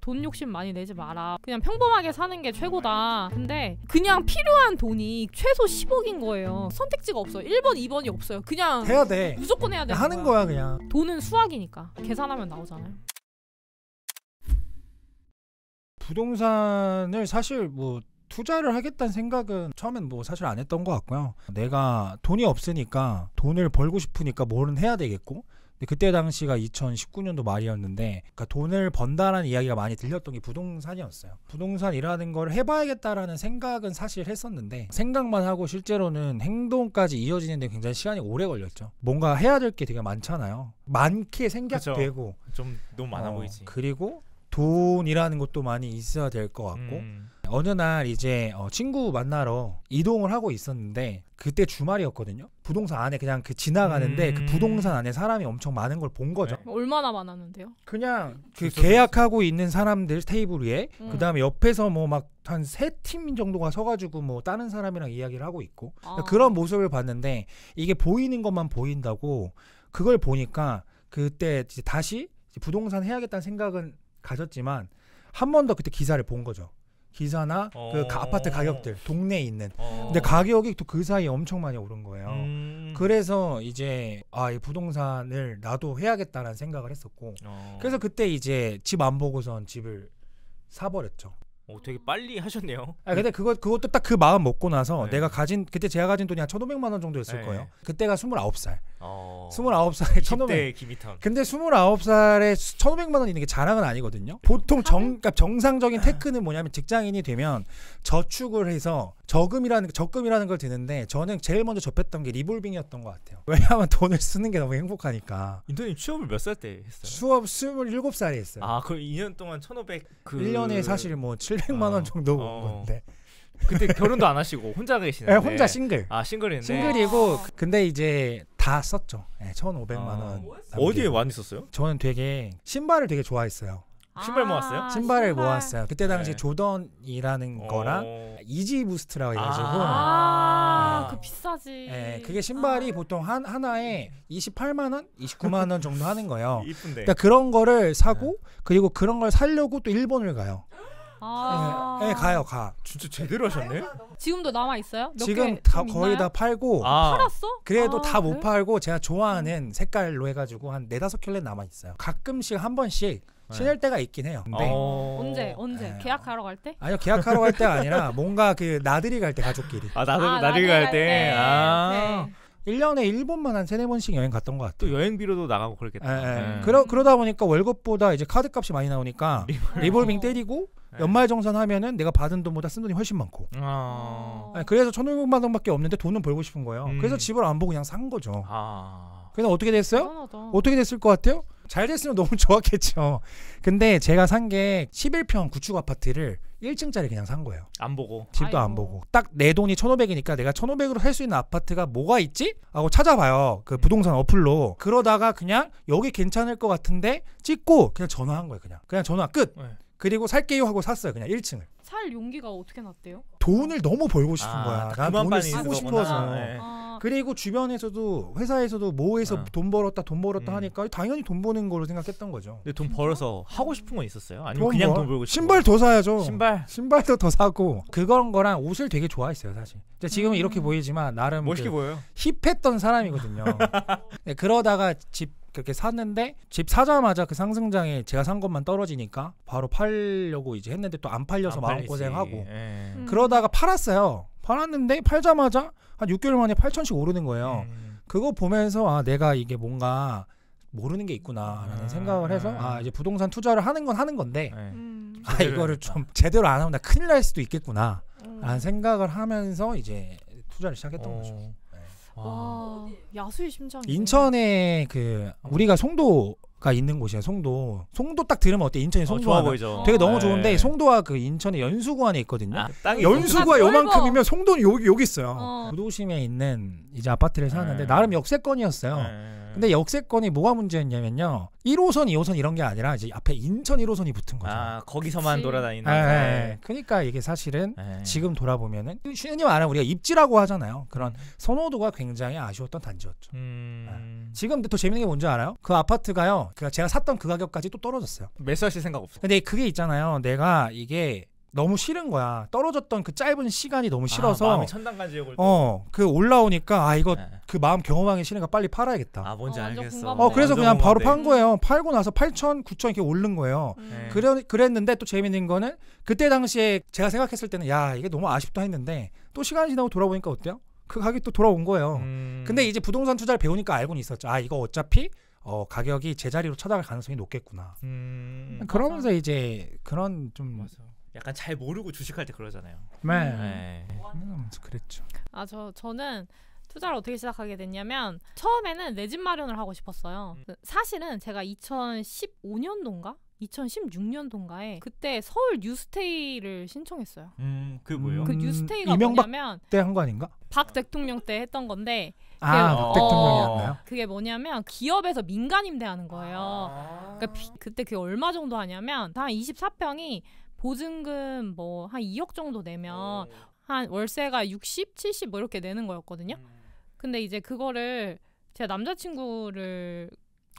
돈 욕심 많이 내지 마라. 그냥 평범하게 사는 게 최고다. 근데 그냥 필요한 돈이 최소 10억인 거예요. 선택지가 없어요. 1번, 2번이 없어요. 그냥 해야 돼. 무조건 해야 되는 하는 거야 그냥. 돈은 수학이니까 계산하면 나오잖아요. 부동산을 사실 뭐 투자를 하겠다는 생각은 처음엔 뭐 사실 안 했던 것 같고요. 내가 돈이 없으니까 돈을 벌고 싶으니까 뭐는 해야 되겠고, 근데 그때 당시가 2019년도 말이었는데, 그러니까 돈을 번다라는 이야기가 많이 들렸던 게 부동산이었어요. 부동산이라는 걸 해봐야겠다라는 생각은 사실 했었는데, 생각만 하고 실제로는 행동까지 이어지는데 굉장히 시간이 오래 걸렸죠. 뭔가 해야 될 게 되게 많잖아요. 많게 생각되고 좀 너무 많아 보이지. 그리고 돈이라는 것도 많이 있어야 될 것 같고, 어느 날 이제 친구 만나러 이동을 하고 있었는데, 그때 주말이었거든요. 부동산 안에 그냥 그 지나가는데 그 부동산 안에 사람이 엄청 많은 걸 본 거죠. 얼마나 많았는데요? 그냥 그 계약하고 있는 사람들 테이블 위에, 그 다음에 옆에서 뭐 막 한 3팀 정도가 서가지고 뭐 다른 사람이랑 이야기를 하고 있고, 그런 모습을 봤는데, 이게 보이는 것만 보인다고, 그걸 보니까 그때 이제 다시 부동산 해야겠다는 생각은 가졌지만, 한 번 더 그때 기사를 본 거죠. 기사나 그 아파트 가격들 동네에 있는. 근데 가격이 또 그 사이에 엄청 많이 오른 거예요. 그래서 이제 이 부동산을 나도 해야겠다라는 생각을 했었고, 그래서 그때 이제 집 안 보고선 집을 사버렸죠. 되게 빨리 하셨네요. 근데 그것도 딱 그 마음 먹고 나서, 그때 제가 가진 돈이 한 1,500만 원 정도였을 거예요. 그때가 29살. 29살에 1,500. 김희턴. 근데 29살에 1,500만 원 있는 게 자랑은 아니거든요. 보통 그러니까 정상적인 테크는 뭐냐면, 직장인이 되면 저축을 해서 적금이라는 걸 드는데, 저는 제일 먼저 접했던 게 리볼빙이었던 것 같아요. 왜냐하면 돈을 쓰는 게 너무 행복하니까. 인턴님 취업을 몇 살 때 했어요? 수업 27살에 했어요. 그럼 2년 동안 1,500 1년에 사실 뭐 700만 원 정도 건데. 그때 결혼도 안 하시고 혼자 계시는데. 네, 혼자 싱글. 싱글인데. 싱글이고, 근데 이제 다 썼죠. 1,500만 원. 어디에 많이 썼어요? 저는 되게 신발을 되게 좋아했어요. 신발 모았어요? 신발을 모았어요. 그때 당시 조던이라는 거랑 이지 부스트라고 해가지고. 그 비싸지. 그게 신발이 보통 하나에 28만 원, 29만 원 정도 하는 거예요. 이쁜데. 그러니까 그런 거를 사고, 그리고 그런 걸 사려고 또 일본을 가요. 가. 진짜 제대로 하셨네. 지금도 남아 있어요? 지금 거의 다 팔고. 팔았어? 그래도 다 못 팔고, 제가 좋아하는 색깔로 해가지고 한 4-5켤레 남아 있어요. 가끔씩 한 번씩 신을 때가 있긴 해요. 근데 언제? 계약하러 갈 때? 아니요, 계약하러 갈 때가 아니라 뭔가 그 나들이 갈 때, 가족끼리. 나들이 갈 때. 1년에 일본만 한 3-4번씩 여행 갔던 것 같아요. 또 여행비로도 나가고 그렇겠다. 그러다 보니까 월급보다 이제 카드값이 많이 나오니까 리볼빙 때리고, 연말정산 하면은 내가 받은 돈보다 쓴 돈이 훨씬 많고. 그래서 1,500만 원밖에 없는데 돈은 벌고 싶은 거예요. 그래서 집을 안 보고 그냥 산 거죠. 그래서 어떻게 됐어요? 어떻게 됐을 것 같아요? 잘 됐으면 너무 좋았겠죠. 근데 제가 산 게 11평 구축 아파트를 1층짜리 그냥 산 거예요. 안 보고. 집도 안 보고. 딱 내 돈이 1,500이니까 내가 1,500으로 살 수 있는 아파트가 뭐가 있지? 하고 찾아봐요. 그 부동산 어플로. 그러다가 그냥 여기 괜찮을 것 같은데 찍고 그냥 전화한 거예요. 그냥 전화 끝. 그리고 살게요 하고 샀어요. 그냥 1층을. 살 용기가 어떻게 났대요? 돈을 너무 벌고 싶은 거야. 난 돈을 쓰고 싶어서. 그리고 주변에서도, 회사에서도 뭐해서 돈 벌었다 하니까 당연히 돈 버는 걸로 생각했던 거죠. 근데 돈 벌어서 하고 싶은 건 있었어요? 아니면 그냥 돈 벌고 싶은 신발 더 사야죠. 신발도 더 사고. 그런 거랑 옷을 되게 좋아했어요, 사실. 지금은 이렇게 보이지만 나름 멋있게 보여요. 힙했던 사람이거든요. 그러다가 집 그렇게 샀는데, 집 사자마자 그 상승장에 제가 산 것만 떨어지니까 바로 팔려고 이제 했는데 또 안 팔려서 마음고생하고. 그러다가 팔았어요. 팔았는데 팔자마자 한 6개월 만에 8,000씩 오르는 거예요. 그거 보면서 내가 이게 뭔가 모르는 게 있구나라는 생각을 해서 이제 부동산 투자를 하는 건 하는 건데, 이거를 좀 제대로 안 하면 나 큰일 날 수도 있겠구나 라는 생각을 하면서 이제 투자를 시작했던 거죠. 와, 야수의 심장이. 인천에 우리가 송도가 있는 곳이에요. 송도 딱 들으면 어때? 인천이 송도 좋아 보이죠. 되게 너무 좋은데, 송도와 그 인천의 연수구 안에 있거든요. 땅이 연수구가 요만큼이면 송도는 여기 있어요. 구도심에 있는 이제 아파트를 샀는데 나름 역세권이었어요. 근데 역세권이 뭐가 문제였냐면요. 1호선, 2호선 이런 게 아니라 이제 앞에 인천 1호선이 붙은 거죠. 아 거기서만 그치. 돌아다니는. 네. 그러니까 이게 사실은 지금 돌아보면은 쉬님 아는 우리가 입지라고 하잖아요. 그런 선호도가 굉장히 아쉬웠던 단지였죠. 지금 또 재밌는 게 뭔지 알아요? 그 아파트가요. 제가 샀던 그 가격까지 또 떨어졌어요. 매수하실 생각 없어요? 근데 그게 있잖아요. 내가 이게 너무 싫은 거야. 떨어졌던 그 짧은 시간이 너무 싫어서 마음이 천당까지 그 올라오니까 이거 그 마음 경험하기 싫으니까 빨리 팔아야겠다. 뭔지 완전 알겠어. 공감돼. 그래서 그냥 바로 판 거예요. 팔고 나서 8,000, 9,000 이렇게 오른 거예요. 그랬는데 또 재밌는 거는 그때 당시에 제가 생각했을 때는 야 이게 너무 아쉽다 했는데 또 시간이 지나고 돌아보니까 어때요? 그 가격이 또 돌아온 거예요. 근데 이제 부동산 투자를 배우니까 알고는 있었죠. 이거 어차피 가격이 제자리로 찾아갈 가능성이 높겠구나. 그러면서 이제 그런 좀 맞아. 약간 잘 모르고 주식할 때 그러잖아요. 네. 그랬죠. 저는 투자를 어떻게 시작하게 됐냐면 처음에는 내 집 마련을 하고 싶었어요. 사실은 제가 2015년도인가? 2016년도인가에 그때 서울 뉴스테이를 신청했어요. 그게 뭐예요? 그 뉴스테이가 이명박 뭐냐면 때 한 거 아닌가? 박 대통령 때 했던 건데 박 대통령이었나요? 그게 뭐냐면 기업에서 민간 임대하는 거예요. 그러니까 그때 그게 얼마 정도 하냐면 한 24평이 보증금 뭐 한 2억 정도 내면 한 월세가 60, 70 뭐 이렇게 내는 거였거든요. 근데 이제 그거를 제 남자친구를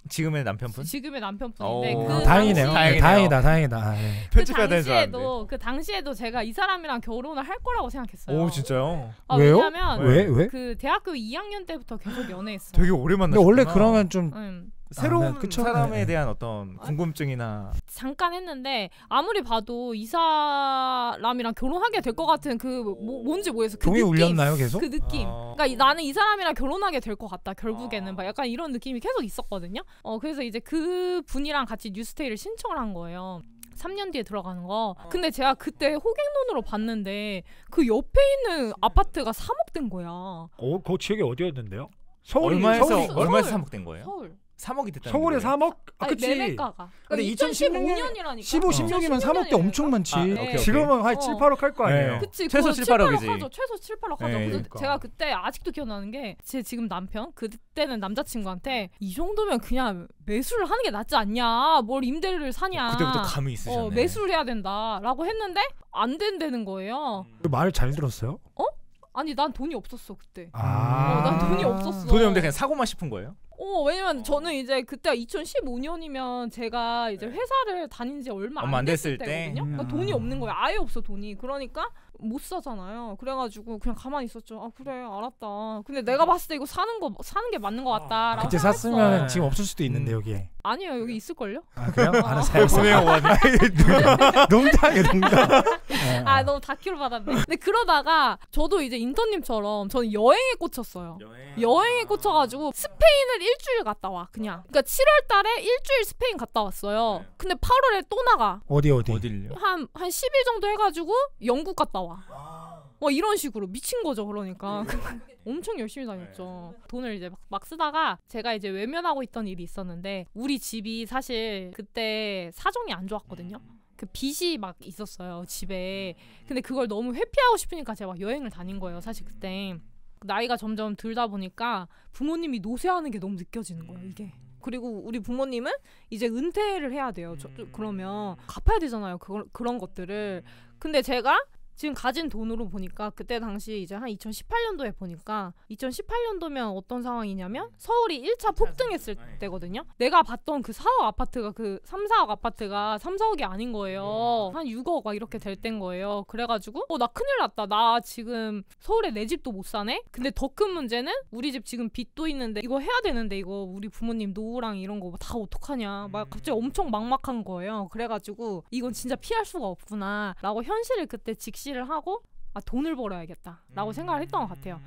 지금의 남편분? 지금의 남편분인데 다행이네요. 다행이다. 편집해야 되는 줄 알았는데. 그 당시에도 제가 이 사람이랑 결혼을 할 거라고 생각했어요. 오 진짜요? 왜요? 왜냐면 왜? 그 대학교 2학년 때부터 계속 연애했어요. 되게 오래 만났구나. 근데 원래 그러면 좀 새로운 그쵸? 사람에 대한 어떤 궁금증이나 잠깐 했는데 아무리 봐도 이 사람이랑 결혼하게 될 것 같은 그 뭔지 모르겠어. 그 종이 느낌, 울렸나요 계속? 그 느낌. 그러니까 나는 이 사람이랑 결혼하게 될 것 같다. 결국에는 막 약간 이런 느낌이 계속 있었거든요. 그래서 이제 그 분이랑 같이 뉴스테이를 신청을 한 거예요. 3년 뒤에 들어가는 거. 근데 제가 그때 호갱돈으로 봤는데 그 옆에 있는 아파트가 3억 된 거야. 그 지역이 어디였는데요? 얼마에서 서울. 3억 된 거예요? 서울. 3억이 됐다는 서울에 거예요? 3억? 아니, 매매가가. 근데 2015년이라니까. 15, 16이면 3억대 엄청 많지. 오케이. 지금은 한 7, 8억 할 거 아니에요. 그치, 최소 7, 8억이지. 하죠. 최소 7, 8억 하죠. 그래서 그러니까. 제가 그때 아직도 기억나는 게 제 지금 남편 그때는 남자친구한테 이 정도면 그냥 매수를 하는 게 낫지 않냐. 뭘 임대를 사냐. 그때부터 감이 있으셨네. 매수를 해야 된다라고 했는데 안 된다는 거예요. 말 잘 들었어요? 아니 난 돈이 없었어 그때. 아. 난 돈이 없었어. 돈이 없는데 그냥 사고만 싶은 거예요? 왜냐면 저는 이제 그때 2015년이면 제가 이제 회사를 다닌 지 얼마 안 됐을 때거든요. 그러니까 돈이 없는 거예요. 아예 없어 돈이. 그러니까 못 사잖아요. 그래가지고 그냥 가만히 있었죠. 그래 알았다. 근데 내가 봤을 때 이거 사는 게 맞는 것 같다. 그때 샀으면 지금 없을 수도 있는데 여기에. 아니요 여기 있을걸요? 그래요? 알았어요. 농담이에요 농담. 너무 다큐를 받았네. 근데 그러다가 저도 이제 인턴님처럼 저는 여행에 꽂혔어요. 여행에 꽂혀가지고 스페인을 일주일 갔다 와 그냥. 그러니까 7월 달에 일주일 스페인 갔다 왔어요. 근데 8월에 또 나가. 어딜요? 한 10일 정도 해가지고 영국 갔다 와. 이런 식으로 미친 거죠. 그러니까 엄청 열심히 다녔죠. 돈을 이제 막 쓰다가 제가 이제 외면하고 있던 일이 있었는데 우리 집이 사실 그때 사정이 안 좋았거든요. 그 빚이 막 있었어요 집에. 근데 그걸 너무 회피하고 싶으니까 제가 막 여행을 다닌 거예요. 사실 그때 나이가 점점 들다 보니까 부모님이 노쇠하는 게 너무 느껴지는 거예요 이게. 그리고 우리 부모님은 이제 은퇴를 해야 돼요. 그러면 갚아야 되잖아요. 그런 것들을. 근데 제가 지금 가진 돈으로 보니까 그때 당시 이제 한 2018년도에 보니까 2018년도면 어떤 상황이냐면 서울이 1차 폭등했을 때거든요. 내가 봤던 그 4억 아파트가 그 3, 4억 아파트가 3, 4억이 아닌 거예요. 한 6억 막 이렇게 될 때인 거예요. 그래가지고 나 큰일 났다. 나 지금 서울에 내 집도 못 사네? 근데 더 큰 문제는 우리 집 지금 빚도 있는데 이거 해야 되는데 이거 우리 부모님 노후랑 이런 거 다 어떡하냐. 막 갑자기 엄청 막막한 거예요. 그래가지고 이건 진짜 피할 수가 없구나 라고 현실을 그때 직시를 하고 돈을 벌어야겠다 라고 생각을 했던 것 같아요.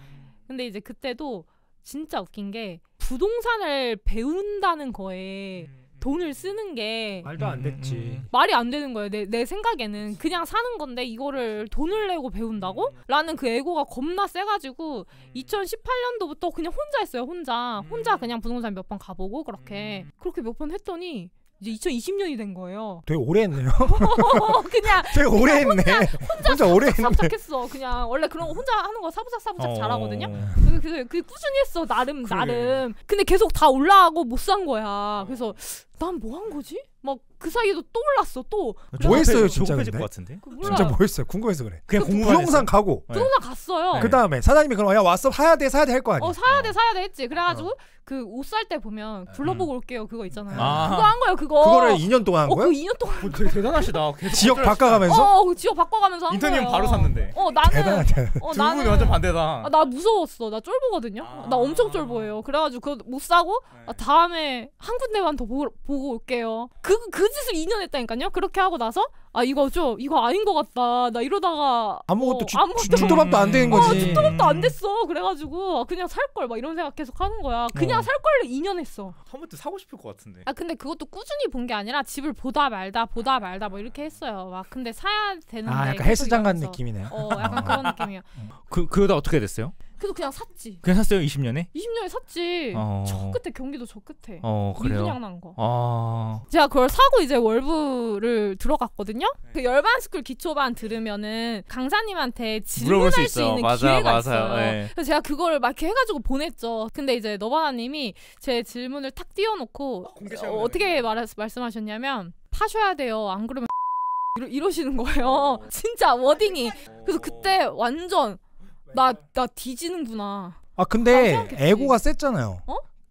근데 이제 그때도 진짜 웃긴 게 부동산을 배운다는 거에 돈을 쓰는 게 말도 안 됐지. 말이 안 되는 거예요. 내 생각에는 그냥 사는 건데 이거를 돈을 내고 배운다고? 라는 그 에고가 겁나 세가지고 2018년도부터 그냥 혼자 했어요. 혼자 그냥 부동산 몇 번 가보고 그렇게 몇 번 했더니 이제 2020년이 된 거예요. 되게 오래 했네요. 그냥 되게 오래 했네. 혼자 오래 했네. 사부작했어. 그냥 원래 그런 거 혼자 하는 거 사부작 잘하거든요. 그게 꾸준히 했어. 나름. 근데 계속 다 올라가고 못 산 거야. 그래서 난 뭐 한 거지? 막 그 사이에도 또 올랐어. 또. 뭐 했어요 진짜 근데? 근데? 것 같은데? 진짜 뭐 했어요? 궁금해서 그래. 그냥 부동산 가고. 부동산 갔어요. 그 다음에 사장님이 그럼 야 왔어 사야 돼 할 거 아니야? 사야 돼 했지. 그래가지고 그 옷 살 때 보면 둘러보고 올게요 그거 있잖아요. 아. 그거 한 거예요 그거. 그거를 2년 동안 한 거야? 그 2년 동안. 되게 대단하시다. 지역 바꿔가면서? 그 지역 바꿔가면서 한 거예요. 인턴님 바로 샀는데. 나는. 대단하다. 두 분이 완전 반대다. 나 무서웠어. 나 쫄보거든요. 나 엄청 쫄보예요. 그래가지고 그거 못 사고 다음에 한 군데만 더 보고 올게요. 그 짓을 2년 했다니까요. 그렇게 하고 나서 이거 아닌 것 같다. 나 이러다가 아무것도 죽도밥도 안 되는 거지. 죽도밥도 안 됐어. 그래가지고 그냥 살 걸 막 이런 생각 계속 하는 거야. 그냥 살 걸 2년 했어. 한 번도 사고 싶을 것 같은데. 근데 그것도 꾸준히 본 게 아니라 집을 보다 말다 뭐 이렇게 했어요. 막 근데 사야 되는데. 약간 헬스장 간 느낌이네요. 약간 그런 느낌이야. 그러다 어떻게 됐어요? 그래서 그냥 샀지. 그냥 샀어요 20년에? 20년에 샀지. 저 끝에 경기도 저 끝에. 그래요. 미분양 난 거. 제가 그걸 사고 이제 월부를 들어갔거든요. 그 열반스쿨 기초반 들으면은 강사님한테 질문할 수 있는 기회가 있어요. 네. 그래서 제가 그걸 막 이렇게 해가지고 보냈죠. 근데 이제 너바나님이 제 질문을 탁 띄워놓고 어떻게 말씀하셨냐면 파셔야 돼요. 안 그러면 이러시는 거예요. 진짜 워딩이. 그래서 그때 완전 나 뒤지는구나. 근데 에고가 셌잖아요.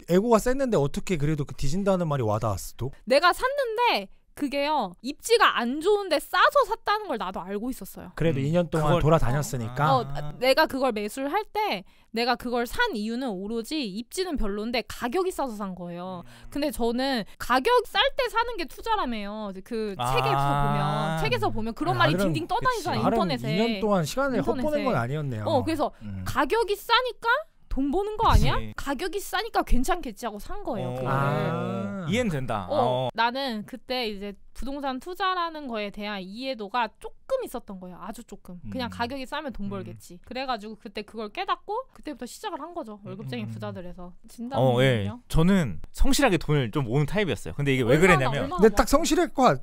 에고가 셌는데 어떻게 그래도 그 뒤진다는 말이 와닿았어 또? 내가 샀는데 그게요 입지가 안 좋은데 싸서 샀다는 걸 나도 알고 있었어요. 그래도 2년 동안 돌아다녔으니까. 내가 그걸 매수를 할 때 내가 그걸 산 이유는 오로지 입지는 별론데 가격이 싸서 산 거예요. 근데 저는 가격 쌀 때 사는 게 투자라며요. 그 책에서 보면 그런 말이 딩딩 떠다니잖아요. 인터넷에. 2년 동안 시간을 헛보낸 건 아니었네요. 그래서 가격이 싸니까 돈 버는 거 아니야? 가격이 싸니까 괜찮겠지 하고 산 거예요. 이해는 된다. 나는 그때 이제 부동산 투자라는 거에 대한 이해도가 조금 있었던 거예요. 아주 조금. 그냥 가격이 싸면 돈 벌겠지. 그래가지고 그때 그걸 깨닫고 그때부터 시작을 한 거죠. 월급쟁이 부자들에서. 진담이요. 저는 성실하게 돈을 좀 모으는 타입이었어요. 근데 이게 왜 그랬냐면 근데 딱 성실했을 것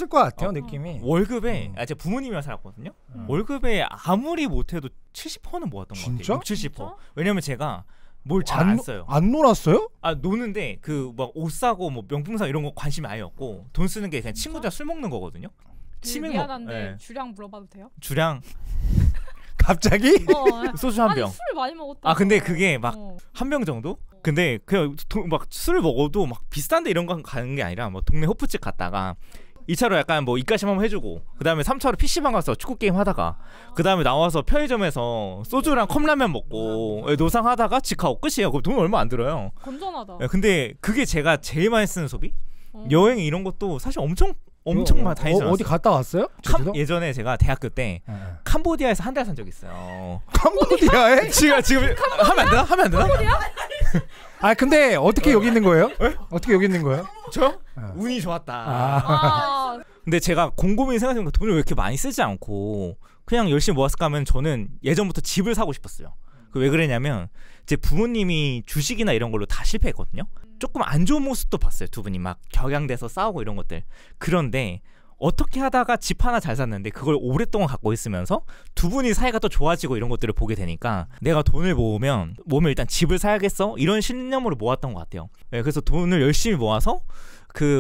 같아요. 느낌이. 월급에 제가 부모님이랑 살았거든요. 월급에 아무리 못해도 70%는 모았던 것 같아요. 60, 70%. 왜냐면 제가 뭘 잘 안 써요. 안 놀았어요? 노는데 그 막 옷 사고 뭐 명품사 이런 거 관심이 아예 없고 돈 쓰는 게 그냥 친구들이랑 술 먹는 거거든요. 미안한데 주량 물어봐도 돼요? 주량 갑자기? 소주 한 병. 술 많이 먹었다. 근데 그게 막 한 병 정도? 근데 그냥 막 술을 먹어도 막 비싼데 이런 거 가는 게 아니라 뭐 동네 호프집 갔다가 2차로 약간 뭐 입가심 한번 해주고 그 다음에 3차로 PC방 가서 축구게임 하다가 그 다음에 나와서 편의점에서 소주랑 컵라면 먹고 노상하다가 집 가고 끝이에요. 그럼 돈 얼마 안 들어요. 건전하다. 근데 그게 제가 제일 많이 쓰는 소비? 여행 이런 것도 사실 엄청 많이 다니지 않았어요. 어디 갔다 왔어요? 예전에 제가 대학교 때 캄보디아에서 한 달 산 적 있어요. 캄보디아에? 지금 하면 안 되나? 하면 안 되나? 근데 어떻게 여기 있는 거예요? 어떻게 여기 있는 거예요? 저요? 운이 좋았다. 근데 제가 곰곰이 생각해보니까 돈을 왜 이렇게 많이 쓰지 않고 그냥 열심히 모았을까 하면 저는 예전부터 집을 사고 싶었어요. 왜 그러냐면 제 부모님이 주식이나 이런 걸로 다 실패했거든요. 조금 안 좋은 모습도 봤어요. 두 분이 막 격양돼서 싸우고 이런 것들. 그런데 어떻게 하다가 집 하나 잘 샀는데 그걸 오랫동안 갖고 있으면서 두 분이 사이가 또 좋아지고 이런 것들을 보게 되니까 내가 돈을 모으면 일단 집을 사야겠어? 이런 신념으로 모았던 것 같아요. 그래서 돈을 열심히 모아서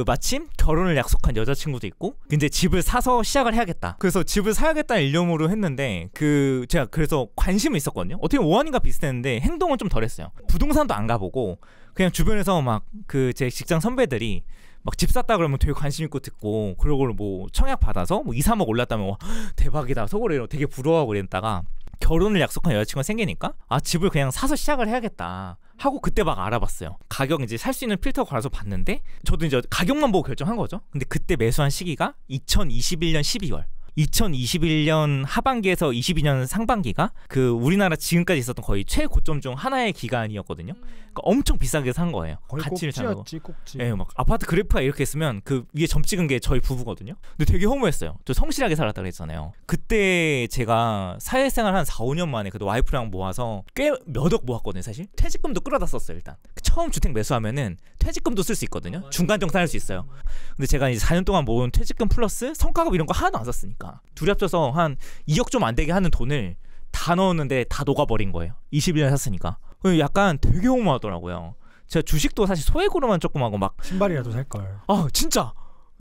마침 결혼을 약속한 여자친구도 있고 이제 집을 사서 시작을 해야겠다. 그래서 집을 사야겠다는 일념으로 했는데 제가 그래서 관심은 있었거든요. 어떻게 보면 오한이가 비슷했는데 행동은 좀 덜했어요. 부동산도 안 가보고 그냥 주변에서 막 제 직장 선배들이 막 집 샀다 그러면 되게 관심 있고 듣고 그러고 뭐 청약 받아서 뭐 2, 3억 올랐다면 와, 대박이다 속으로 되게 부러워하고 그랬다가 결혼을 약속한 여자친구가 생기니까 집을 그냥 사서 시작을 해야겠다 하고 그때 막 알아봤어요. 가격 이제 살 수 있는 필터 걸어서 봤는데 저도 이제 가격만 보고 결정한 거죠. 근데 그때 매수한 시기가 2021년 12월 2021년 하반기에서 22년 상반기가 우리나라 지금까지 있었던 거의 최고점 중 하나의 기간이었거든요. 그러니까 엄청 비싸게 산 거예요. 거의 가치를 잡고. 꼭지. 막 아파트 그래프가 이렇게 있으면 그 위에 점 찍은 게 저희 부부거든요. 근데 되게 허무했어요. 저 성실하게 살았다고 했잖아요. 그때 제가 사회생활 한 4, 5년 만에 그래도 와이프랑 모아서 꽤 몇 억 모았거든요. 사실 퇴직금도 끌어다 썼어요. 일단 처음 주택 매수하면은 퇴직금도 쓸 수 있거든요. 중간 정산할 수 있어요. 근데 제가 이제 4년 동안 모은 퇴직금 플러스 성과급 이런 거 하나도 안 썼으니까 둘이 합쳐서 한 2억 좀 안 되게 하는 돈을 다 넣었는데 다 녹아버린 거예요. 21년 샀으니까. 약간 되게 어마하더라고요. 제가 주식도 사실 소액으로만 조금 하고 막 신발이라도 살 걸. 아 진짜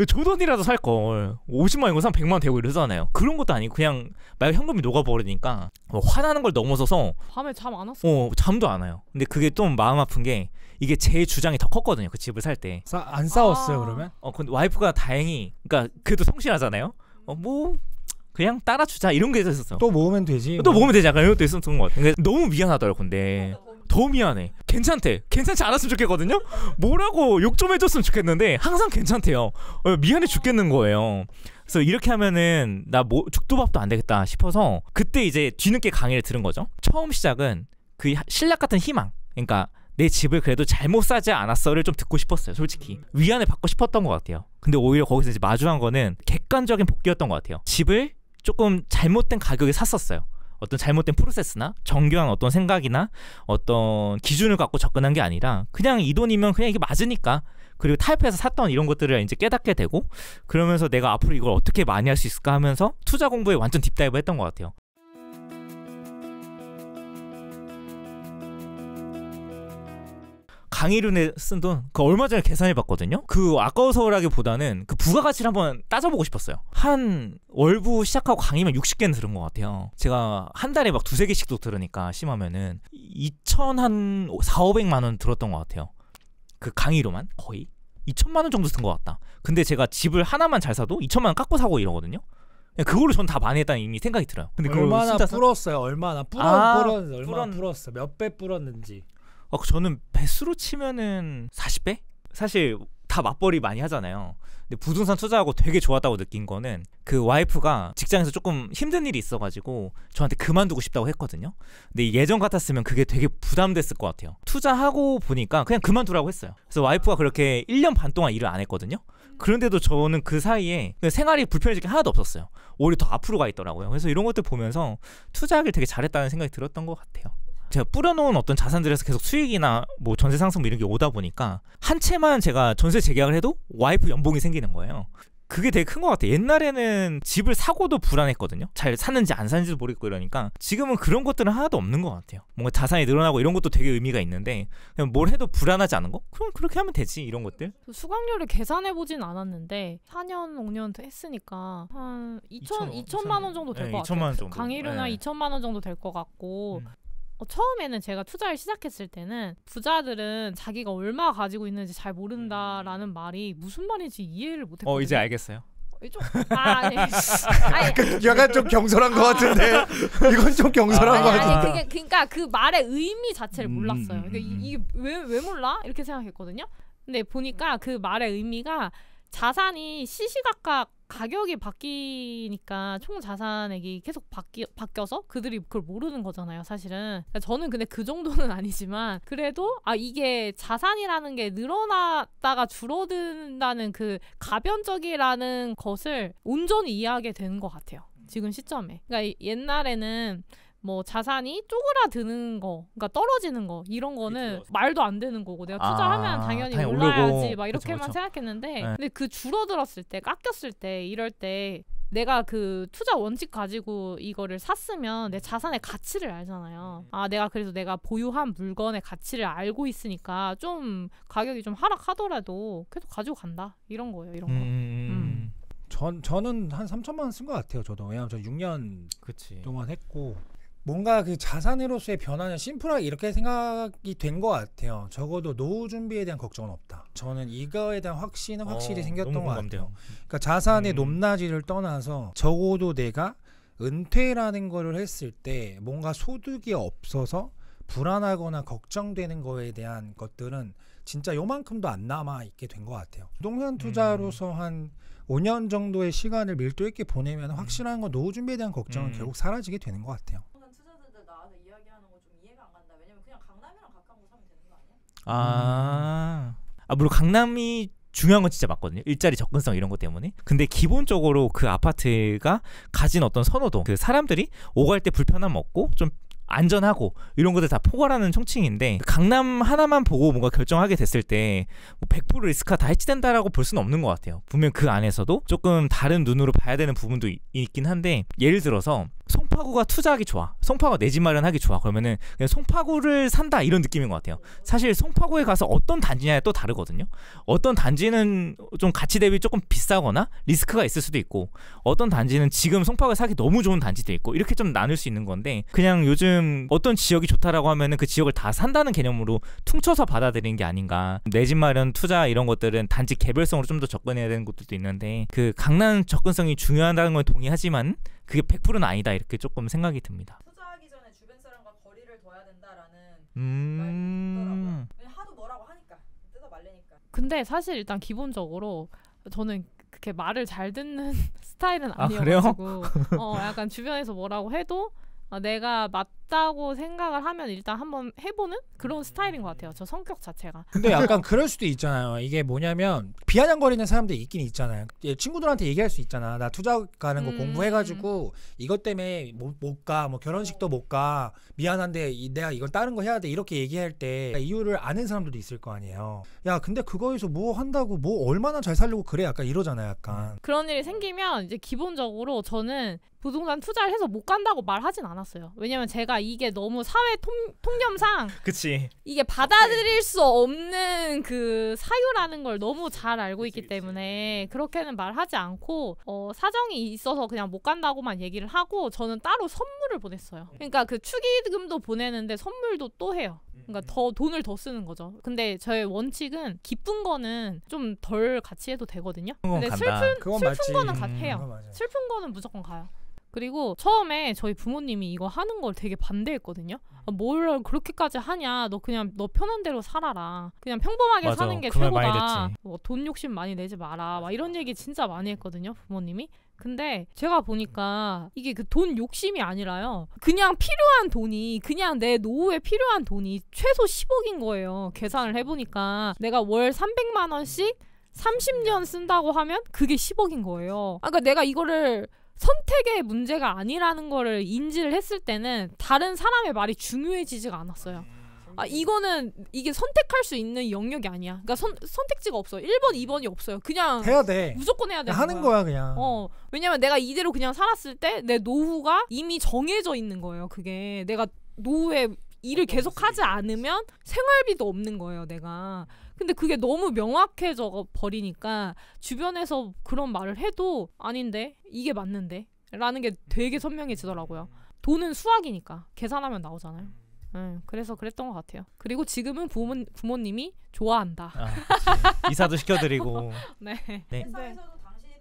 조던이라도 살 걸. 50만 원 이거 사면 100만 원 되고 이러잖아요. 그런 것도 아니고 그냥 말 현금이 녹아버리니까 화나는 걸 넘어서서 밤에 잠 안 왔어. 잠도 안 와요. 근데 그게 좀 마음 아픈 게 이게 제 주장이 더 컸거든요. 그 집을 살 때. 안 싸웠어요 그러면? 근데 와이프가 다행히 그러니까 그래도 성실하잖아요. 뭐 그냥 따라주자 이런 게 있었어. 또 모으면 되지. 또 모으면 되지. 약간 이런 것도 있었던 것 같아. 너무 미안하더라고. 근데 더 미안해. 괜찮대. 괜찮지 않았으면 좋겠거든요. 뭐라고 욕 좀 해줬으면 좋겠는데 항상 괜찮대요. 미안해 죽겠는 거예요. 그래서 이렇게 하면은 나 뭐 죽도밥도 안 되겠다 싶어서 그때 이제 뒤늦게 강의를 들은 거죠. 처음 시작은 그 신락 같은 희망. 그러니까 내 집을 그래도 잘못 사지 않았어를 좀 듣고 싶었어요. 솔직히 위안을 받고 싶었던 것 같아요. 근데 오히려 거기서 이제 마주한 거는 객관적인 복귀였던 것 같아요. 집을 조금 잘못된 가격에 샀었어요. 어떤 잘못된 프로세스나 정교한 어떤 생각이나 어떤 기준을 갖고 접근한 게 아니라 그냥 이 돈이면 그냥 이게 맞으니까, 그리고 타협해서 샀던 이런 것들을 이제 깨닫게 되고, 그러면서 내가 앞으로 이걸 어떻게 많이 할 수 있을까 하면서 투자 공부에 완전 딥다이브 했던 것 같아요. 강의료에 쓴 돈 그 얼마 전에 계산해봤거든요. 그 아까워서라기보다는 그 부가가치를 한번 따져보고 싶었어요. 한 월부 시작하고 강의만 60개는 들은 것 같아요. 제가 한 달에 막 2-3개씩도 들으니까 심하면은 2,400~500만 원 들었던 것 같아요. 그 강의료만 거의 2,000만 원 정도 든 것 같다. 근데 제가 집을 하나만 잘 사도 2,000만 원 깎고 사고 이러거든요. 그거를 전 다 많이 했다는 이미 생각이 들어요. 근데 얼마나 불었어요? 얼마나 불었어? 몇 배 불었는지. 저는 배수로 치면은 40배? 사실 다 맞벌이 많이 하잖아요. 근데 부동산 투자하고 되게 좋았다고 느낀 거는 그 와이프가 직장에서 조금 힘든 일이 있어가지고 저한테 그만두고 싶다고 했거든요. 근데 예전 같았으면 그게 되게 부담됐을 것 같아요. 투자하고 보니까 그냥 그만두라고 했어요. 그래서 와이프가 그렇게 1년 반 동안 일을 안 했거든요. 그런데도 저는 그 사이에 생활이 불편해질 게 하나도 없었어요. 오히려 더 앞으로 가 있더라고요. 그래서 이런 것들 보면서 투자하길 되게 잘했다는 생각이 들었던 것 같아요. 제가 뿌려놓은 어떤 자산들에서 계속 수익이나 뭐 전세 상승 이런 게 오다 보니까 한 채만 제가 전세 재계약을 해도 와이프 연봉이 생기는 거예요. 그게 되게 큰 것 같아요. 옛날에는 집을 사고도 불안했거든요. 잘 사는지 안 사는지도 모르겠고 이러니까 지금은 그런 것들은 하나도 없는 것 같아요. 뭔가 자산이 늘어나고 이런 것도 되게 의미가 있는데 그냥 뭘 해도 불안하지 않은 거? 그럼 그렇게 하면 되지, 이런 것들. 수강료를 계산해보진 않았는데 4년 5년 했으니까 한 2천만 원 정도 될 것 같아요. 2천만 원 정도. 강의료나 2천만 원 정도 될 것 같고 처음에는 제가 투자를 시작했을 때는 부자들은 자기가 얼마 가지고 있는지 잘 모른다라는 말이 무슨 말인지 이해를 못했거든요. 이제 알겠어요. 아니. 약간 좀 경솔한 것 같은데 이건 좀 경솔한 것 같은데. 그러니까 그 말의 의미 자체를 몰랐어요. 그러니까 이게 왜 몰라? 이렇게 생각했거든요. 근데 보니까 그 말의 의미가 자산이 시시각각 가격이 바뀌니까 총 자산액이 계속 바뀌어서 그들이 그걸 모르는 거잖아요, 사실은. 저는 근데 그 정도는 아니지만 그래도 이게 자산이라는 게 늘어났다가 줄어든다는 그 가변적이라는 것을 온전히 이해하게 되는 것 같아요, 지금 시점에. 그러니까 옛날에는 뭐 자산이 쪼그라드는 거, 그러니까 떨어지는 거, 이런 거는 말도 안 되는 거고 내가 투자하면 당연히 올라야지 막 이렇게만 그쵸. 생각했는데 근데 그 줄어들었을 때, 깎였을 때, 이럴 때 내가 그 투자 원칙 가지고 이거를 샀으면 내 자산의 가치를 알잖아요. 그래서 내가 보유한 물건의 가치를 알고 있으니까 좀 가격이 좀 하락하더라도 계속 가지고 간다, 이런 거예요, 이런 거. 저는 한 3천만 원 쓴 것 같아요. 저도. 왜냐면 저 6년 동안 했고 뭔가 그 자산으로서의 변화는 심플하게 이렇게 생각이 된 것 같아요. 적어도 노후 준비에 대한 걱정은 없다. 저는 이거에 대한 확신은 확실히 생겼던 것 같아요. 그러니까 자산의 높낮이를 떠나서 적어도 내가 은퇴라는 거를 했을 때 뭔가 소득이 없어서 불안하거나 걱정되는 거에 대한 것들은 진짜 요만큼도 안 남아 있게 된 것 같아요. 부동산 투자로서 한 5년 정도의 시간을 밀도 있게 보내면 확실한 건 노후 준비에 대한 걱정은 결국 사라지게 되는 것 같아요. 투자자들 나와서 이야기하는 거 좀 이해가 안 간다. 왜냐면 그냥 강남이랑 가까운 곳 사면 되는 거 아니야? 물론 강남이 중요한 건 진짜 맞거든요. 일자리 접근성 이런 것 때문에. 근데 기본적으로 그 아파트가 가진 어떤 선호도, 그 사람들이 오갈 때 불편함 없고 좀 안전하고 이런 것들 다 포괄하는 총칭인데 강남 하나만 보고 뭔가 결정하게 됐을 때 뭐 100% 리스크가 다 해치된다라고 볼 수는 없는 것 같아요. 분명 그 안에서도 조금 다른 눈으로 봐야 되는 부분도 있긴 한데 예를 들어서 송파구가 투자하기 좋아. 송파구가 내 집 마련하기 좋아. 그러면은 그냥 송파구를 산다 이런 느낌인 것 같아요. 사실 송파구에 가서 어떤 단지냐에 또 다르거든요. 어떤 단지는 좀 가치 대비 조금 비싸거나 리스크가 있을 수도 있고 어떤 단지는 지금 송파구에 사기 너무 좋은 단지도 있고 이렇게 좀 나눌 수 있는 건데 그냥 요즘 어떤 지역이 좋다라고 하면은 그 지역을 다 산다는 개념으로 퉁쳐서 받아들이는 게 아닌가. 내 집 마련 투자 이런 것들은 단지 개별성으로 좀 더 접근해야 되는 것들도 있는데 그 강남 접근성이 중요하다는 건 동의하지만 그게 100%는 아니다 이렇게 조금 생각이 듭니다. 투자하기 전에 주변 사람과 거리를 둬야 된다라는 말이 있더라고요. 그냥 하도 뭐라고 하니까 뜯어 말리니까. 근데 사실 일단 기본적으로 저는 그렇게 말을 잘 듣는 스타일은 아, 아니어가지고 약간 주변에서 뭐라고 해도 내가 맞다고 생각을 하면 일단 한번 해보는 그런 스타일인 것 같아요. 저 성격 자체가. 근데 약간 그럴 수도 있잖아요. 이게 뭐냐면 비아냥거리는 사람들이 있긴 있잖아요. 친구들한테 얘기할 수 있잖아. 나 투자 가는 거 공부해가지고 이것 때문에 못 가. 뭐 결혼식도 못 가. 미안한데 내가 이걸 다른 거 해야 돼. 이렇게 얘기할 때 이유를 아는 사람들도 있을 거 아니에요. 야 근데 그거에서 뭐 한다고 뭐 얼마나 잘 살려고 그래. 약간 이러잖아요. 약간. 그런 일이 생기면 이제 기본적으로 저는 부동산 투자를 해서 못 간다고 말하진 않았어요. 왜냐면 제가 이게 너무 사회 통념상 그치. 이게 받아들일 수 없는 그 사유라는 걸 너무 잘 알고 있기 때문에 그렇게는 말하지 않고 사정이 있어서 그냥 못 간다고만 얘기를 하고 저는 따로 선물을 보냈어요. 그러니까 그 축의금도 보내는데 선물도 또 해요. 그러니까 더 돈을 더 쓰는 거죠. 근데 저의 원칙은 기쁜 거는 좀 덜 같이 해도 되거든요. 근데 슬픈 거는 해요. 슬픈 거는 무조건 가요. 그리고 처음에 저희 부모님이 이거 하는 걸 되게 반대했거든요. 뭘 그렇게까지 하냐. 너 그냥 너 편한 대로 살아라. 그냥 평범하게 맞아. 사는 게 그 말 최고다. 뭐 돈 욕심 많이 내지 마라. 막 이런 얘기 진짜 많이 했거든요. 부모님이. 근데 제가 보니까 이게 그 돈 욕심이 아니라요. 그냥 필요한 돈이 그냥 내 노후에 필요한 돈이 최소 10억인 거예요. 계산을 해보니까 내가 월 300만 원씩 30년 쓴다고 하면 그게 10억인 거예요. 그러니까 내가 이거를 선택의 문제가 아니라는 거를 인지를 했을 때는 다른 사람의 말이 중요해지지가 않았어요. 이게 선택할 수 있는 영역이 아니야. 그러니까 선택지가 없어요. 1번, 2번이 없어요. 그냥 해야 돼. 무조건 해야 돼. 하는 거야 그냥. 왜냐면 내가 이대로 그냥 살았을 때 내 노후가 이미 정해져 있는 거예요. 그게 내가 노후에 일을 계속 하지 않으면 생활비도 없는 거예요. 내가. 근데 그게 너무 명확해져 버리니까 주변에서 그런 말을 해도 아닌데 이게 맞는데 라는 게 되게 선명해지더라고요. 돈은 수학이니까 계산하면 나오잖아요. 그래서 그랬던 것 같아요. 그리고 지금은 부모님이 좋아한다. 이사도 시켜드리고. 네. 회사에서도 당신이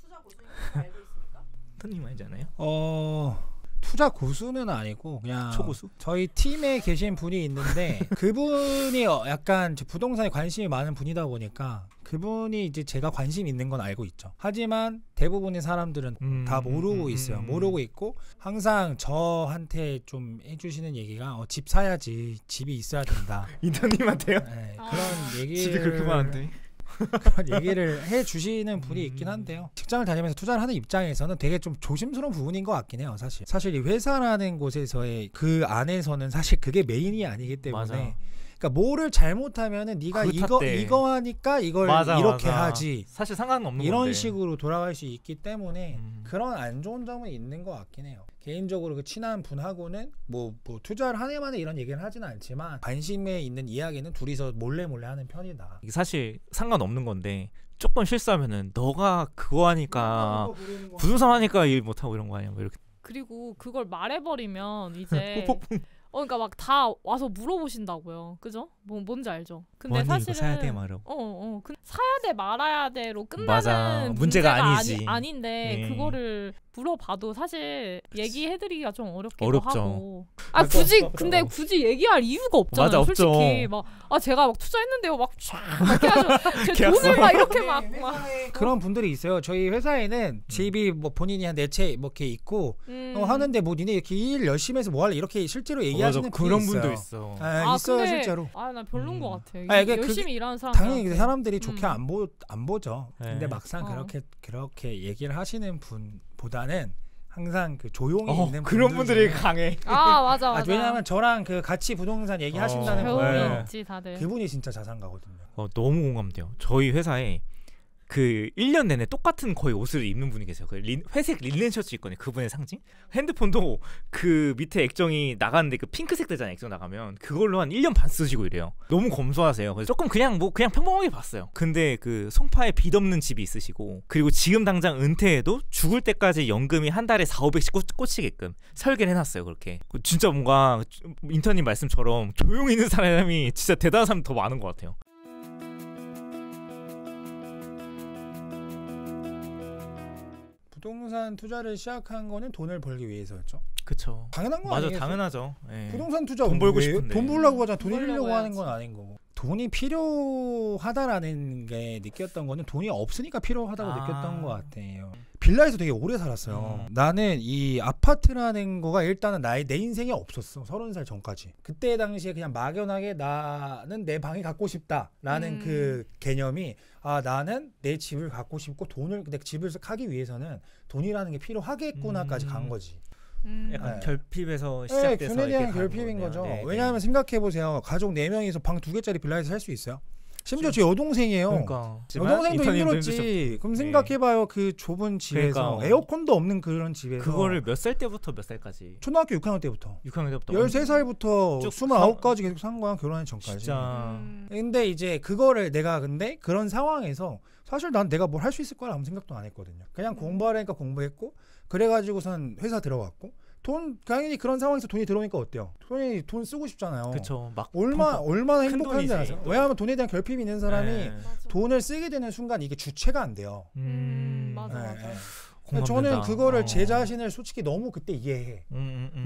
투자 고수인 걸 알고 있습니까? 토님 알잖아요. 투자 고수는 아니고 그냥 초고수? 저희 팀에 계신 분이 있는데 그분이 약간 부동산에 관심이 많은 분이다 보니까 그분이 이제 제가 관심 있는 건 알고 있죠. 하지만 대부분의 사람들은 다 모르고 있어요. 모르고 있고 항상 저한테 좀 해주시는 얘기가 집 사야지. 집이 있어야 된다. 인턴님한테요? 네, 그런 얘기를 집이 그렇게 많은데 그런 얘기를 해주시는 분이 있긴 한데요. 직장을 다니면서 투자를 하는 입장에서는 되게 좀 조심스러운 부분인 것 같긴 해요. 사실 이 회사라는 곳에서의 그 안에서는 사실 그게 메인이 아니기 때문에 맞아. 그러니까 뭐를 잘못하면은 네가 이거 하니까 이걸 이렇게 하지. 사실 상관없는 이런 건데. 식으로 돌아갈 수 있기 때문에 그런 안 좋은 점은 있는 것 같긴 해요. 개인적으로 그 친한 분하고는 뭐 투자를 한 해만에 이런 얘기를 하지는 않지만 관심에 있는 이야기는 둘이서 몰래 하는 편이다. 이게 사실 상관없는 건데 조금 실수하면은 너가 그거 하니까 부동산 하니까 일 못하고 이런 거 아니야 뭐 이렇게. 그리고 그걸 말해버리면 이제 그러니까 막 다 와서 물어보신다고요. 그죠? 뭔지 알죠? 근데 사실은 이거 사야 돼 말하고. 사야 돼 말아야 돼로 끝나는 맞아. 문제가 아니지. 아닌데 네. 그거를 물어봐도 사실 얘기해드리기가 좀 어렵기도 어렵죠. 하고. 굳이 얘기할 이유가 없잖아요. 맞아, 솔직히 없죠. 제가 막 투자했는데요. 막 이렇게 해가지고 제 돈을 막 이렇게 막 그런 분들이 있어요. 저희 회사에는 집이 뭐 본인이 한 4채 뭐 이렇게 있고 하는데 뭐 니네 이렇게 일 열심히 해서 뭐 할래 이렇게 실제로 얘기하시는 분이 그런 있어요. 분도 있어. 있어요 근데, 실제로. 나 별론 것 같아요. 열심히 일하는 사람 당연히 사람들이 좋게 안 보죠. 네. 근데 막상 그렇게 얘기를 하시는 분보다는 항상 그 조용히 있는 그런 분들이 중에 강해. 맞아. 왜냐하면 저랑 그 같이 부동산 얘기하신다는 배움이 있지 다들. 그분이 진짜 자산가거든요. 너무 공감돼요. 저희 회사에 그 1년 내내 똑같은 거의 옷을 입는 분이 계세요. 그 회색 릴넨 셔츠 있거든요. 그분의 상징. 핸드폰도 그 밑에 액정이 나가는데 그 핑크색 되잖아요. 액정 나가면 그걸로 한 1년 반 쓰시고 이래요. 너무 검소하세요. 그래서 조금 그냥 평범하게 봤어요. 근데 그 송파에 빚 없는 집이 있으시고, 그리고 지금 당장 은퇴해도 죽을 때까지 연금이 한 달에 4,500씩 꽂히게끔 설계를 해놨어요. 그렇게 진짜 뭔가 인턴님 말씀처럼 조용히 있는 사람이 진짜 대단한 사람이 더 많은 것 같아요. 부동산 투자를 시작한 거는 돈을 벌기 위해서였죠. 그쵸. 당연한 거 아니에요? 당연하죠. 예. 부동산 투자 돈 벌고 싶은데. 돈 벌려고 하잖아. 돈 돈 잃려고 벌려고 하는 건 아닌 거고. 돈이 필요하다라는 게 느꼈던 거는 돈이 없으니까 필요하다고 느꼈던 것 같아요. 빌라에서 되게 오래 살았어요. 나는 이 아파트라는 거가 일단은 내 인생에 없었어. 30살 전까지. 그때 당시에 그냥 막연하게 나는 내 방이 갖고 싶다라는 그 개념이, 나는 내 집을 갖고 싶고 내 집을 하기 위해서는 돈이라는 게 필요하겠구나까지 간 거지. 약간 결핍에서 시작돼서 돈에 대한 결핍인 거죠. 왜냐하면 생각해보세요. 가족 4명이서 방 2개짜리 빌라에서 살 수 있어요? 심지어 제 여동생이에요. 그러니까. 여동생도 힘들었지. 그럼 생각해봐요. 그 좁은 집에서 그러니까. 에어컨도 없는 그런 집에서 그거를 몇 살 때부터 몇 살까지? 초등학교 6학년 때부터 13살부터 29까지 계속 산 거야. 결혼하기 전까지. 진짜. 근데 이제 그거를 내가 그런 상황에서 사실 난 내가 뭘 할 수 있을 거라 아무 생각도 안 했거든요. 그냥 공부하라니까 공부했고, 그래가지고선 회사 들어갔고, 당연히 그런 상황에서 돈이 들어오니까 어때요? 돈 쓰고 싶잖아요. 그쵸. 막 얼마나 행복한지 돈이지. 아세요? 왜냐하면 돈에 대한 결핍이 있는 사람이 맞아. 돈을 쓰게 되는 순간 이게 주체가 안 돼요. 맞아. 근데 저는 그거를 제 자신을 솔직히 너무 그때 이해해.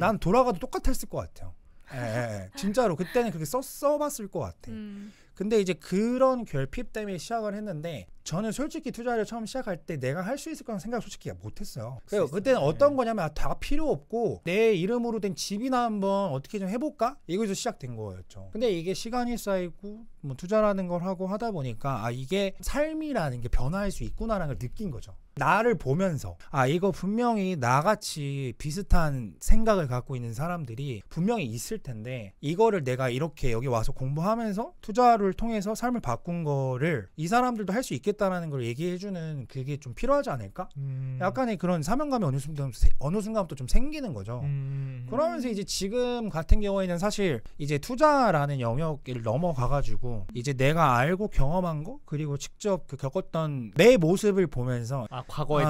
난 돌아가도 똑같았을 것 같아요. 진짜로 그때는 그렇게 써봤을 것 같아. 근데 이제 그런 결핍 때문에 시작을 했는데, 저는 솔직히 투자를 처음 시작할 때 내가 할 수 있을 거라는 생각 솔직히 못했어요. 그래서 그때는 어떤 거냐면 다 필요 없고 내 이름으로 된 집이나 한번 어떻게 좀 해볼까? 이거에서 시작된 거였죠. 근데 이게 시간이 쌓이고 뭐 투자라는 걸 하고 하다 보니까 이게 삶이라는 게 변화할 수 있구나라는 걸 느낀 거죠. 나를 보면서 이거 분명히 나같이 비슷한 생각을 갖고 있는 사람들이 분명히 있을 텐데, 이거를 내가 이렇게 여기 와서 공부하면서 투자를 통해서 삶을 바꾼 거를 이 사람들도 할 수 있겠다라는 걸 얘기해주는 그게 좀 필요하지 않을까? 약간의 그런 사명감이 어느 순간부터 좀 생기는 거죠. 그러면서 이제 지금 같은 경우에는 사실 이제 투자라는 영역을 넘어가가지고 이제 내가 알고 경험한 거, 그리고 직접 겪었던 내 모습을 보면서 과거의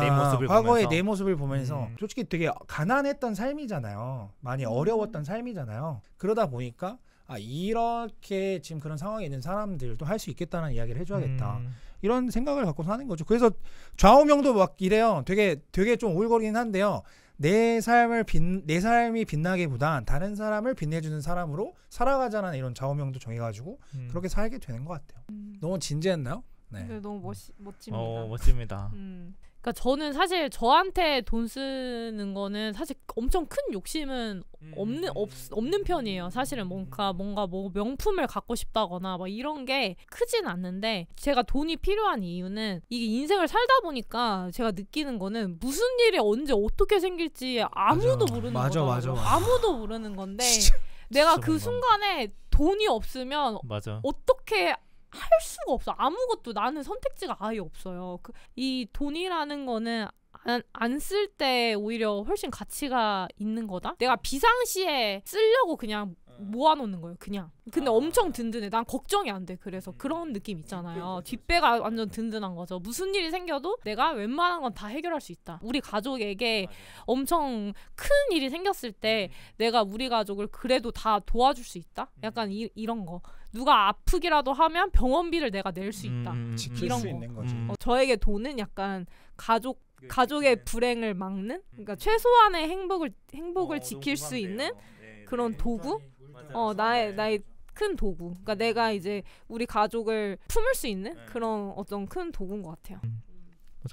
내 모습을 보면서 솔직히 되게 가난했던 삶이잖아요. 많이 어려웠던 삶이잖아요. 그러다 보니까 이렇게 지금 그런 상황에 있는 사람들도 할 수 있겠다는 이야기를 해줘야겠다. 이런 생각을 갖고 사는 거죠. 그래서 좌우명도 막 이래요. 되게 좀 오글거리긴 한데요. 내 삶이 빛나기보단 다른 사람을 빛내주는 사람으로 살아가자는 이런 좌우명도 정해가지고 그렇게 살게 되는 것 같아요. 너무 진지했나요? 네. 너무 멋집니다. 멋집니다. 그러니까 저는 사실 저한테 돈 쓰는 거는 사실 엄청 큰 욕심은 없는 편이에요. 사실은 뭔가 뭐 명품을 갖고 싶다거나 막 이런 게 크진 않는데, 제가 돈이 필요한 이유는 이게 인생을 살다 보니까 제가 느끼는 거는 무슨 일이 언제 어떻게 생길지 아무도 모르는 거죠. 아무도 모르는 건데 내가 그 순간에 돈이 없으면 어떻게 할 수가 없어. 아무것도 나는 선택지가 아예 없어요. 이 돈이라는 거는 안 쓸 때 오히려 훨씬 가치가 있는 거다. 내가 비상시에 쓰려고 그냥 모아놓는 거예요. 그냥. 근데 엄청 든든해. 난 걱정이 안 돼. 그래서 그런 느낌 있잖아요. 뒷배가 완전 든든한 거죠. 무슨 일이 생겨도 내가 웬만한 건 다 해결할 수 있다. 우리 가족에게 엄청 큰 일이 생겼을 때 내가 우리 가족을 그래도 다 도와줄 수 있다. 약간 이런 거. 누가 아프기라도 하면 병원비를 내가 낼 수 있다. 지킬 이런 수 거. 있는 거지. 저에게 돈은 약간 가족의 불행을 막는, 그러니까 최소한의 행복을 지킬 수 있는 그런 도구. 나의 큰 도구. 그러니까 내가 이제 우리 가족을 품을 수 있는 그런 어떤 큰 도구인 것 같아요.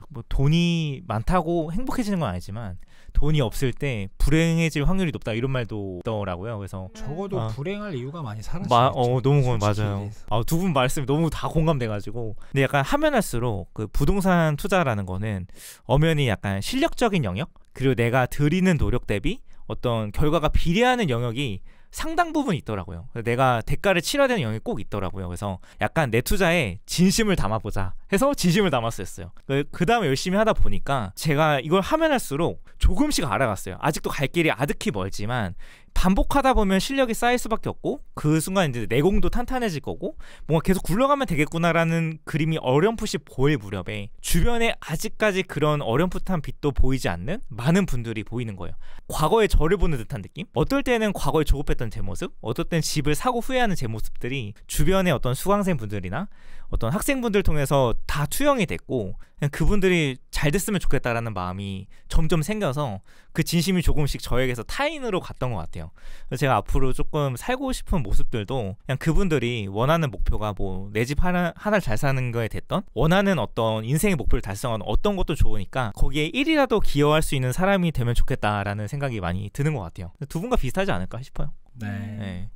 뭐 돈이 많다고 행복해지는 건 아니지만 돈이 없을 때 불행해질 확률이 높다, 이런 말도 있더라고요. 그래서 적어도 불행할 이유가 많이 사라지죠. 너무 맞아요. 두 분 말씀이 너무 다 공감돼가지고. 근데 약간 하면 할수록 그 부동산 투자라는 거는 엄연히 약간 실력적인 영역, 그리고 내가 들이는 노력 대비 어떤 결과가 비례하는 영역이 상당 부분 있더라고요. 내가 대가를 치러야 되는 영역이 꼭 있더라고요. 그래서 약간 내 투자에 진심을 담아보자 해서 진심을 담았었어요. 그 다음에 열심히 하다 보니까 제가 이걸 하면 할수록 조금씩 알아갔어요. 아직도 갈 길이 아득히 멀지만 반복하다 보면 실력이 쌓일 수밖에 없고 그 순간 이제 내공도 탄탄해질 거고 뭔가 계속 굴러가면 되겠구나라는 그림이 어렴풋이 보일 무렵에 주변에 아직까지 그런 어렴풋한 빛도 보이지 않는 많은 분들이 보이는 거예요. 과거의 저를 보는 듯한 느낌? 어떨 때는 과거에 조급했던 제 모습, 어떨 때는 집을 사고 후회하는 제 모습들이 주변의 어떤 수강생분들이나 어떤 학생분들 통해서 다 투영이 됐고 그냥 그분들이 잘 됐으면 좋겠다라는 마음이 점점 생겨서 그 진심이 조금씩 저에게서 타인으로 갔던 것 같아요. 그래서 제가 앞으로 조금 살고 싶은 모습들도 그냥 그분들이 원하는 목표가 뭐 내 집 하나를 잘 사는 거에 됐던 원하는 어떤 인생의 목표를 달성하는 어떤 것도 좋으니까 거기에 1이라도 기여할 수 있는 사람이 되면 좋겠다라는 생각이 많이 드는 것 같아요. 두 분과 비슷하지 않을까 싶어요. 네. 네.